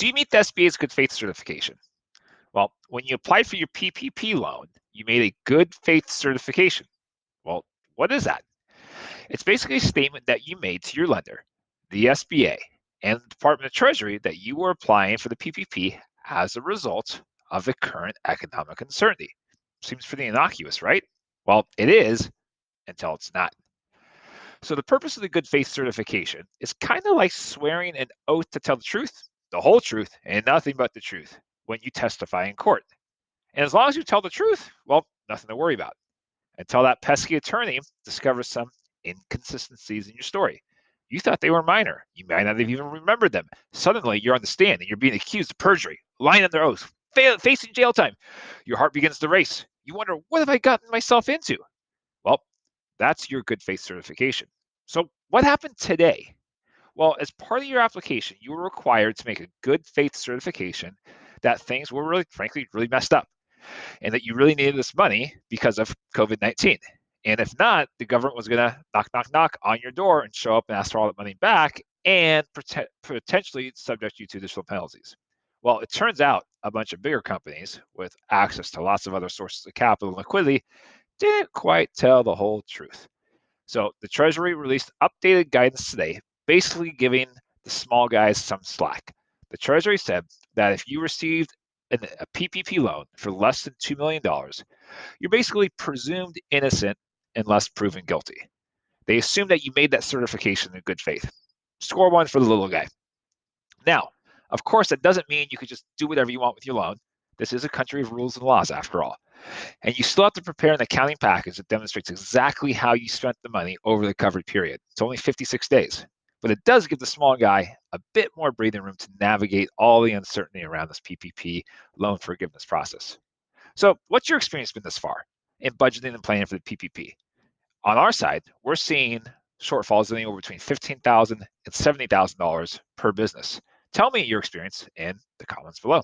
Do you meet the SBA's good faith certification? Well, when you applied for your PPP loan, you made a good faith certification. Well, what is that? It's basically a statement that you made to your lender, the SBA, and the Department of Treasury that you were applying for the PPP as a result of the current economic uncertainty. Seems pretty innocuous, right? Well, it is until it's not. So the purpose of the good faith certification is kind of like swearing an oath to tell the truth, the whole truth, and nothing but the truth when you testify in court. And as long as you tell the truth, well, nothing to worry about until that pesky attorney discovers some inconsistencies in your story. You thought they were minor. You might not have even remembered them. Suddenly, you're on the stand and you're being accused of perjury, lying under oath, facing jail time. Your heart begins to race. You wonder, what have I gotten myself into? Well, that's your good faith certification. So, what happened today? Well, as part of your application, you were required to make a good faith certification that things were really, frankly, really messed up and that you really needed this money because of COVID-19. And if not, the government was going to knock, knock, knock on your door and show up and ask for all that money back and potentially subject you to additional penalties. Well, it turns out a bunch of bigger companies with access to lots of other sources of capital and liquidity didn't quite tell the whole truth. So the Treasury released updated guidance today, basically giving the small guys some slack. The Treasury said that if you received a PPP loan for less than $2 million, you're basically presumed innocent unless proven guilty. They assume that you made that certification in good faith. Score one for the little guy. Now, of course, that doesn't mean you could just do whatever you want with your loan. This is a country of rules and laws, after all. And you still have to prepare an accounting package that demonstrates exactly how you spent the money over the covered period. It's only 56 days, but it does give the small guy a bit more breathing room to navigate all the uncertainty around this PPP loan forgiveness process. So what's your experience been thus far in budgeting and planning for the PPP? On our side, we're seeing shortfalls anywhere between $15,000 and $70,000 per business. Tell me your experience in the comments below.